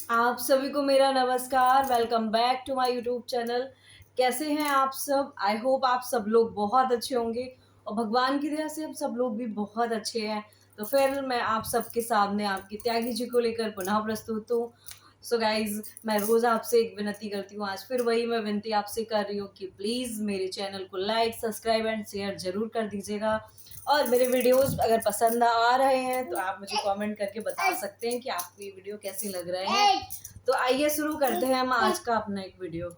आप सभी को मेरा नमस्कार। Welcome back to my YouTube channel. कैसे हैं आप सब? आई होप आप सब लोग बहुत अच्छे होंगे और भगवान की दया से हम सब लोग भी बहुत अच्छे हैं। तो फिर मैं आप सबके सामने आपकी त्यागी जी को लेकर पुनः प्रस्तुत हूँ। सो गाइज, मैं रोज आपसे एक विनती करती हूँ। आज फिर वही मैं विनती आपसे कर रही हूँ कि प्लीज मेरे चैनल को लाइक, सब्सक्राइब एंड शेयर जरूर कर दीजिएगा। और मेरे वीडियोस अगर पसंद आ रहे हैं तो आप मुझे कमेंट करके बता सकते हैं कि आपको ये वीडियो कैसे लग रहे हैं। तो आइए शुरू करते हैं हम आज का अपना एक वीडियो।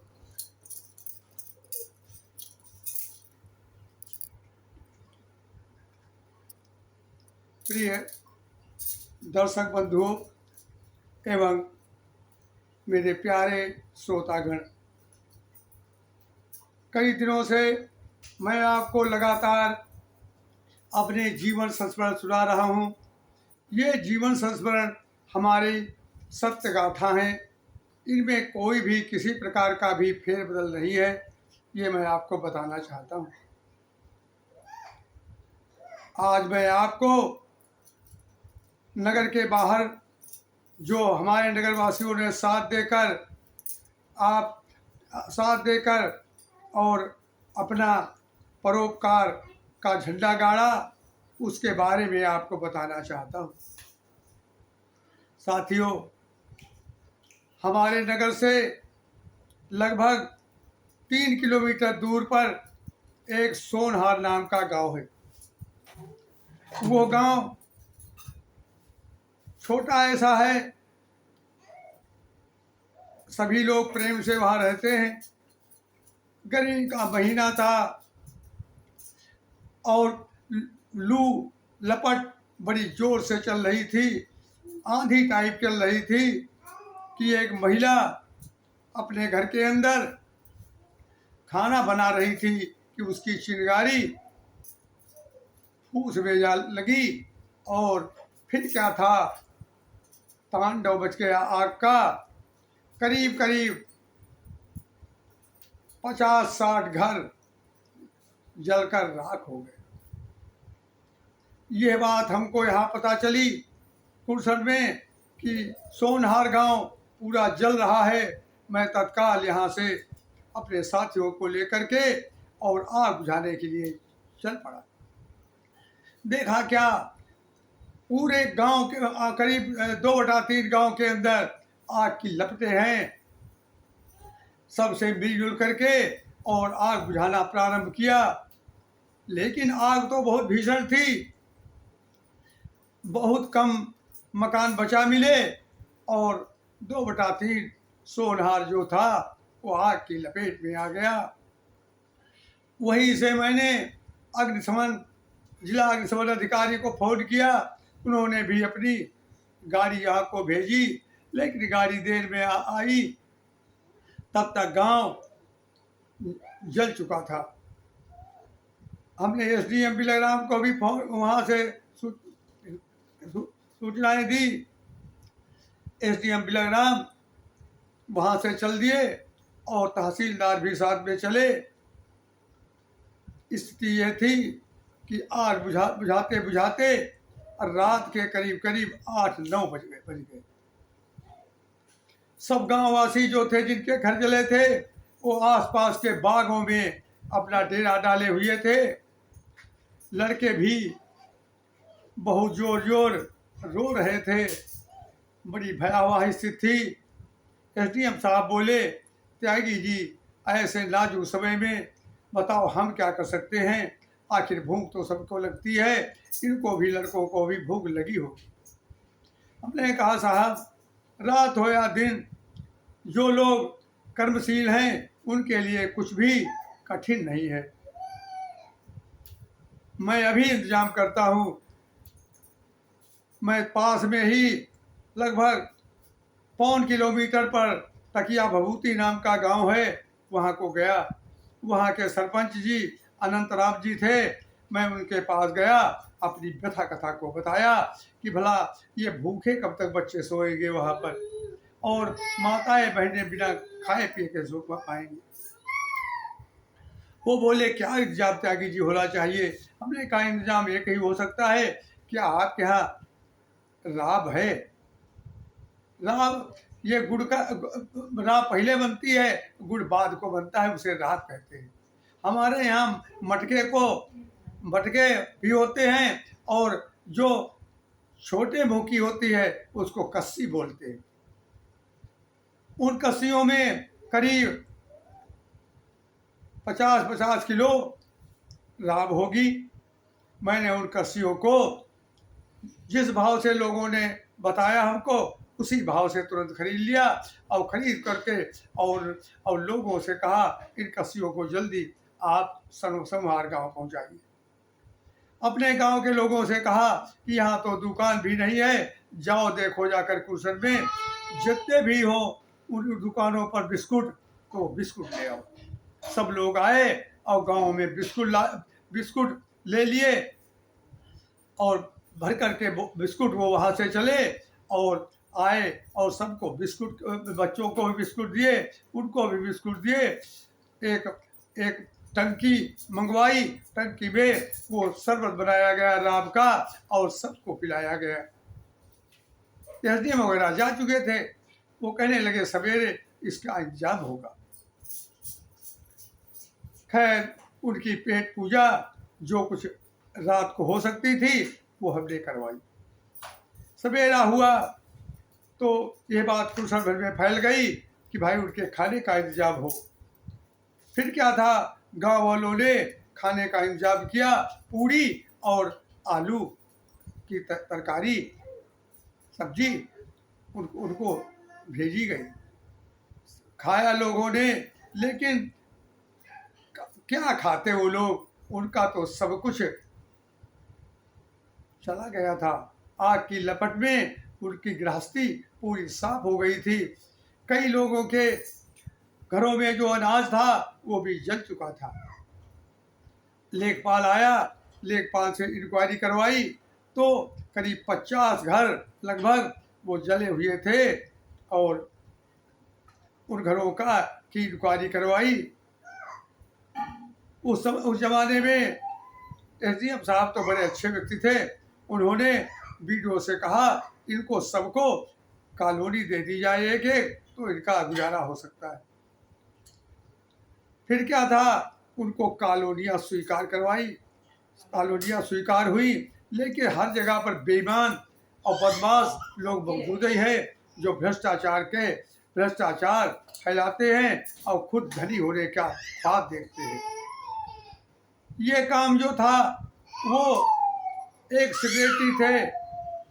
प्रिय दर्शक बंधुओं एवं मेरे प्यारे श्रोतागण, कई दिनों से मैं आपको लगातार अपने जीवन संस्मरण सुना रहा हूँ। ये जीवन संस्मरण हमारी सत्य गाथा हैं। इनमें कोई भी किसी प्रकार का भी फेरबदल नहीं है। ये मैं आपको बताना चाहता हूँ। आज मैं आपको नगर के बाहर जो हमारे नगर वासियों ने आप साथ देकर और अपना परोपकार का झंडा गाड़ा, उसके बारे में आपको बताना चाहता हूँ। साथियों, हमारे नगर से लगभग 3 किलोमीटर दूर पर एक सोनहार नाम का गांव है। वो गांव छोटा ऐसा है, सभी लोग प्रेम से वहाँ रहते हैं। गर्मी का महीना था और लू लपट बड़ी जोर से चल रही थी, आंधी टाइप चल रही थी कि एक महिला अपने घर के अंदर खाना बना रही थी कि उसकी चिंगारी फूस में जा लगी और फिर क्या था, तांडव बच गया आग का। करीब करीब 50-60 घर जलकर राख हो गए। यह बात हमको यहाँ पता चली कुरसर में कि सोनहार गांव पूरा जल रहा है। मैं तत्काल यहाँ से अपने साथियों को लेकर के और आग बुझाने के लिए चल पड़ा। देखा क्या, पूरे गांव के करीब 2/3 गांव के अंदर आग की लपटें हैं। सबसे मिलजुल करके और आग बुझाना प्रारंभ किया, लेकिन आग तो बहुत भीषण थी। बहुत कम मकान बचा मिले और 2/3 सोनहार जो था वो आग की लपेट में आ गया। वहीं से मैंने अग्निशमन जिला अग्निशमन अधिकारी को फोन किया। उन्होंने भी अपनी गाड़ी यहाँ को भेजी, लेकिन गाड़ी देर में आई। तब तक गांव जल चुका था। हमने एसडीएम बिलग्राम को भी फोन वहाँ से सूचनाएं दी। एसडीएम बिलग्राम वहाँ से चल दिए और तहसीलदार भी साथ में चले। स्थिति यह थी कि आग बुझाते बुझाते रात के करीब करीब 8-9 बज गए। सब गांववासी जो थे, जिनके घर जले थे, वो आसपास के बागों में अपना डेरा डाले हुए थे। लड़के भी बहुत जोर जोर रो रहे थे। बड़ी भयावह स्थिति थी। एसडीएम साहब बोले, त्यागी जी, ऐसे नाजुक समय में बताओ हम क्या कर सकते हैं। आखिर भूख तो सबको लगती है, इनको भी, लड़कों को भी भूख लगी होगी। हमने कहा, साहब, रात हो या दिन, जो लोग कर्मशील हैं उनके लिए कुछ भी कठिन नहीं है। मैं अभी इंतजाम करता हूँ। मैं पास में ही लगभग 1.25 किलोमीटर पर तकिया भभूति नाम का गांव है, वहाँ को गया। वहाँ के सरपंच जी अनंतराम जी थे। मैं उनके पास गया, अपनी व्यथा कथा को बताया कि भला ये भूखे कब तक बच्चे सोएंगे वहाँ पर, और माताएं बहनें बिना खाए पिए के सो पाएंगे। वो बोले, क्या इंतजाम त्यागी जी होना चाहिए। हमने कहा, इंतजाम एक ही हो सकता है। क्या आपके यहाँ राब है? राब ये गुड़ का राब पहले बनती है, गुड़ बाद को बनता है, उसे राब कहते हैं। हमारे यहाँ मटके भी होते हैं, और जो छोटे मुंह की होती है उसको कस्सी बोलते हैं। उन कस्सियों में करीब 50-50 किलो राब होगी। मैंने उन कस्सियों को जिस भाव से लोगों ने बताया हमको, उसी भाव से तुरंत खरीद लिया, और खरीद करके और लोगों से कहा इन कस्सियों को जल्दी आप समहार गांव पहुंचाइए। अपने गांव के लोगों से कहा कि यहाँ तो दुकान भी नहीं है, जाओ देखो जाकर कुशन में जितने भी हो उन दुकानों पर बिस्कुट ले आओ। सब लोग आए और गांव में बिस्कुट ले लिए, और भर करके बिस्कुट वो वहाँ से चले और आए, और सबको बिस्कुट, बच्चों को भी बिस्कुट दिए, उनको भी बिस्कुट दिए। एक एक टंकी मंगवाई, टंकी में वो शरबत बनाया गया राब का, और सबको पिलाया गया। एसडीएम वगैरह जा चुके थे, वो कहने लगे सवेरे इसका इंतजाम होगा। खैर, उनकी पेट पूजा जो कुछ रात को हो सकती थी वो हमने करवाई। सवेरा हुआ तो ये बात कुशल भर में फैल गई कि भाई उनके खाने का इंतजाम हो। फिर क्या था, गांव वालों ने खाने का इंतजाम किया। पूड़ी और आलू की तरकारी, सब्जी उनको भेजी गई। खाया लोगों ने, लेकिन क्या खाते वो लोग, उनका तो सब कुछ चला गया था। आग की लपट में उनकी गृहस्थी पूरी साफ हो गई थी। कई लोगों के घरों में जो अनाज था वो भी जल चुका था। लेखपाल आया, लेखपाल से इंक्वायरी करवाई तो करीब 50 घर लगभग वो जले हुए थे, और उन घरों की इंक्वायरी करवाई। उस जमाने में एसडीएम साहब तो बड़े अच्छे व्यक्ति थे। उन्होंने बीडीओ से कहा इनको सबको कॉलोनी दे दी जाए एक एक, तो इनका गुजारा हो सकता है। फिर क्या था, उनको कॉलोनियाँ स्वीकार करवाई। कॉलोनियाँ स्वीकार हुई, लेकिन हर जगह पर बेईमान और बदमाश लोग मौजूद ही है, जो भ्रष्टाचार फैलाते हैं और खुद धनी होने का ख्वाब देखते हैं। ये काम जो था, वो एक सेक्रेटरी थे,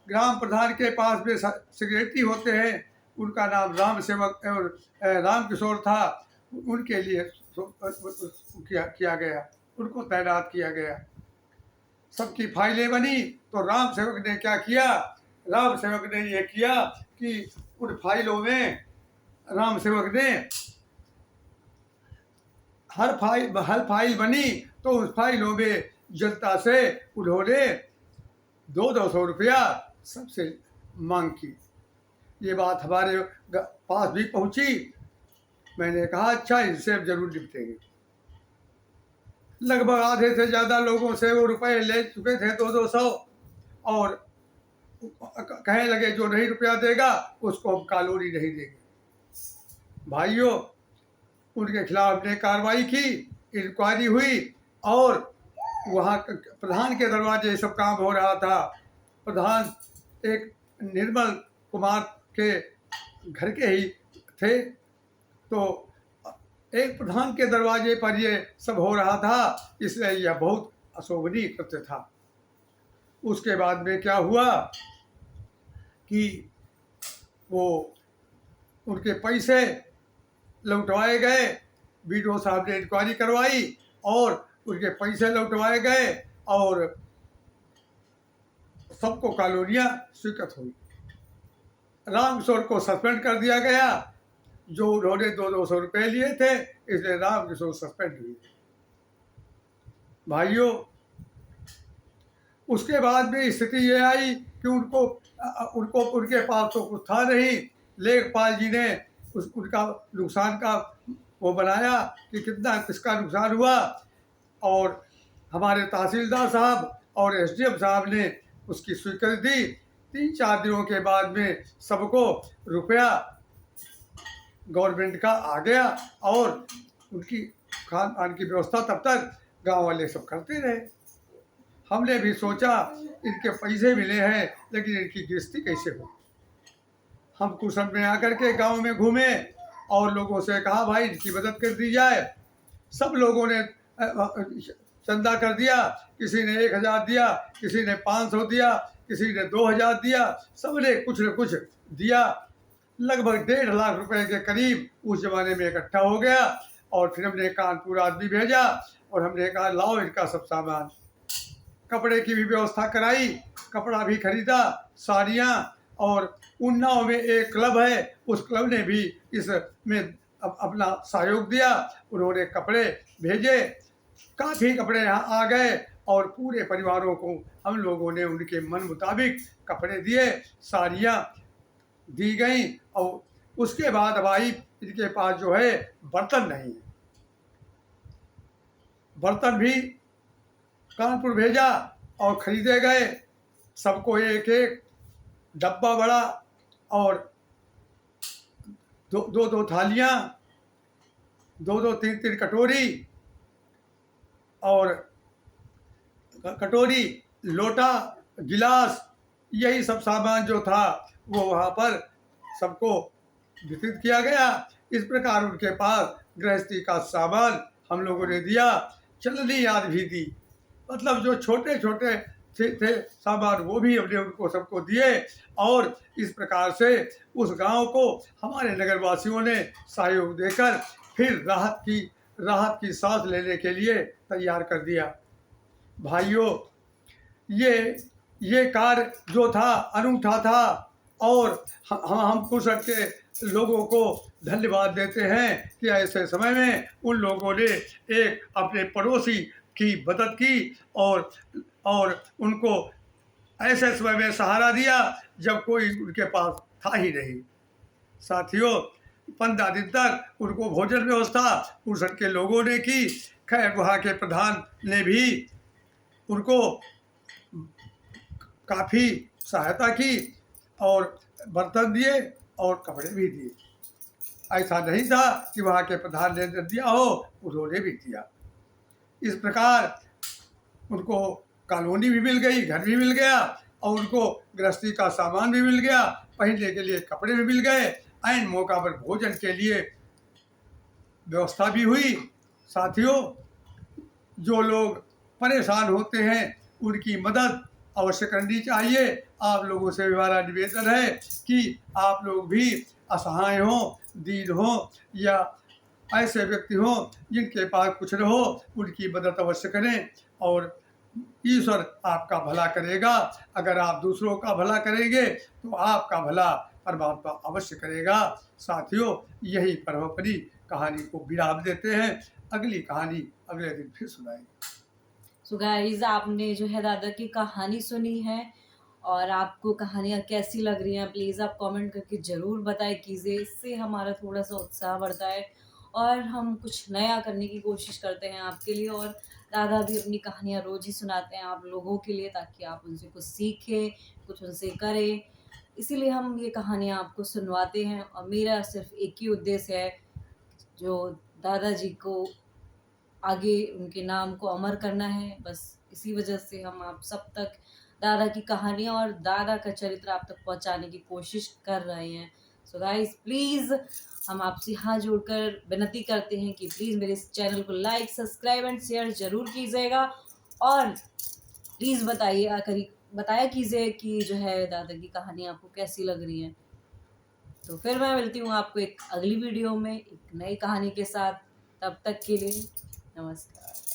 ग्राम प्रधान के पास में सेक्रेटरी होते हैं, उनका नाम राम सेवक और राम किशोर था। उनके लिए किया गया, उनको तैनात किया गया। सबकी फाइलें बनी, तो राम सेवक ने क्या किया, राम सेवक ने ये किया कि उन फाइलों में राम सेवक ने हर फाइल बनी तो उस फाइलों में जनता से उन्होंने 200 रुपया सबसे मांग की। ये बात हमारे पास भी पहुंची। मैंने कहा अच्छा, इनसे अब जरूर निपटेंगे। लगभग आधे से ज़्यादा लोगों से वो रुपए ले चुके थे, 200, और कहने लगे जो नहीं रुपया देगा उसको हम कॉलोनी नहीं देंगे। भाइयों, उनके खिलाफ ने कार्रवाई की, इंक्वायरी हुई, और वहाँ प्रधान के दरवाजे सब काम हो रहा था। प्रधान एक निर्मल कुमार के घर के ही थे, तो एक प्रधान के दरवाजे पर ये सब हो रहा था, इसलिए यह बहुत अशोभनीय कृत्य था। उसके बाद में क्या हुआ कि वो उनके पैसे लौटवाए गए। बीडीओ साहब ने इंक्वायरी करवाई और उनके पैसे लौटवाए गए, और सबको कॉलोनियाँ स्वीकृत हुई। राम किशोर को सस्पेंड कर दिया गया, जो उन्होंने 200 रुपये लिए थे, इसलिए राम किशोर सस्पेंड हुए। भाइयों, उसके बाद में स्थिति ये आई कि उनके पास तो कुछ था नहीं। लेखपाल जी ने उनका नुकसान का वो बनाया कि किसका नुकसान हुआ, और हमारे तहसीलदार साहब और एसडीएम साहब ने उसकी स्वीकृति दी। 3-4 दिनों के बाद में सबको रुपया गवर्नमेंट का आ गया और उनकी खान पान की व्यवस्था तब तक गांव वाले सब करते रहे। हमने भी सोचा इनके पैसे मिले हैं लेकिन इनकी गृहस्थी कैसे हो। हम कुशन में आकर के गांव में घूमे और लोगों से कहा भाई इनकी मदद कर दी जाए। सब लोगों ने चंदा कर दिया, किसी ने 1000 दिया, किसी ने 500 दिया, किसी ने 2000 दिया, सबने कुछ न कुछ दिया। लगभग 1.5 लाख रुपए के करीब उस जमाने में इकट्ठा हो गया और फिर हमने कानपुर आदमी भेजा और हमने कहा लाओ इनका सब सामान। कपड़े की भी व्यवस्था कराई, कपड़ा भी खरीदा, साड़ियाँ, और उन्नाव में एक क्लब है, उस क्लब ने भी इसमें अपना सहयोग दिया। उन्होंने कपड़े भेजे, काफ़ी कपड़े यहाँ आ गए और पूरे परिवारों को हम लोगों ने उनके मन मुताबिक कपड़े दिए, साड़ियाँ दी गई। और उसके बाद भाई इनके पास जो है बर्तन नहीं है, बर्तन भी कानपुर भेजा और खरीदे गए। सबको एक एक डब्बा बड़ा और दो थालियाँ, दो तीन तीन कटोरी और कटोरी, लोटा, गिलास, यही सब सामान जो था वो वहाँ पर सबको वितरित किया गया। इस प्रकार उनके पास गृहस्थी का सामान हम लोगों ने दिया, चलनी याद भी दी। मतलब जो छोटे छोटे थे सामान वो भी हमने उनको सबको दिए और इस प्रकार से उस गांव को हमारे नगरवासियों ने सहयोग देकर फिर राहत की सांस लेने के लिए तैयार कर दिया। भाइयों, ये कार्य जो था अनूठा था और हम कुशल के लोगों को धन्यवाद देते हैं कि ऐसे समय में उन लोगों ने एक अपने पड़ोसी की मदद की और उनको ऐसे समय में सहारा दिया जब कोई उनके पास था ही नहीं। साथियों, 15 दिन तक उनको भोजन व्यवस्था कुशल के लोगों ने की। खैर वहाँ के प्रधान ने भी उनको काफ़ी सहायता की और बर्तन दिए और कपड़े भी दिए। ऐसा नहीं था कि वहाँ के प्रधान ने दिया हो, उन्होंने भी दिया। इस प्रकार उनको कॉलोनी भी मिल गई, घर भी मिल गया और उनको गृहस्थी का सामान भी मिल गया, पहनने के लिए कपड़े भी मिल गए, ऐन मौका पर भोजन के लिए व्यवस्था भी हुई। साथियों, जो लोग परेशान होते हैं उनकी मदद अवश्य करनी चाहिए। आप लोगों से हमारा निवेदन है कि आप लोग भी असहाय हों, दीन हों या ऐसे व्यक्ति हों जिनके पास कुछ न हो, उनकी मदद अवश्य करें और ईश्वर आपका भला करेगा। अगर आप दूसरों का भला करेंगे तो आपका भला परमात्मा अवश्य करेगा। साथियों, यही पर हम अपनी कहानी को विराम देते हैं। अगली कहानी अगले दिन फिर सुनाएंगे। सो गाइस, आपने जो है दादा की कहानी सुनी है और आपको कहानियाँ कैसी लग रही हैं प्लीज़ आप कमेंट करके ज़रूर बताएं कीजिए। इससे हमारा थोड़ा सा उत्साह बढ़ता है और हम कुछ नया करने की कोशिश करते हैं आपके लिए। और दादा भी अपनी कहानियाँ रोज़ ही सुनाते हैं आप लोगों के लिए, ताकि आप उनसे कुछ सीखें, कुछ उनसे करें। इसीलिए हम ये कहानियाँ आपको सुनवाते हैं और मेरा सिर्फ एक ही उद्देश्य है, जो दादाजी को आगे उनके नाम को अमर करना है। बस इसी वजह से हम आप सब तक दादा की कहानियाँ और दादा का चरित्र आप तक पहुंचाने की कोशिश कर रहे हैं। सो गाइस, प्लीज़ हम आपसे हाथ जोड़कर विनती करते हैं कि प्लीज़ मेरे इस चैनल को लाइक, सब्सक्राइब एंड शेयर ज़रूर कीजिएगा और प्लीज़ बताया कीजिए कि जो है दादा की कहानी आपको कैसी लग रही है। तो फिर मैं मिलती हूँ आपको एक अगली वीडियो में एक नई कहानी के साथ। तब तक के लिए नमस्कार।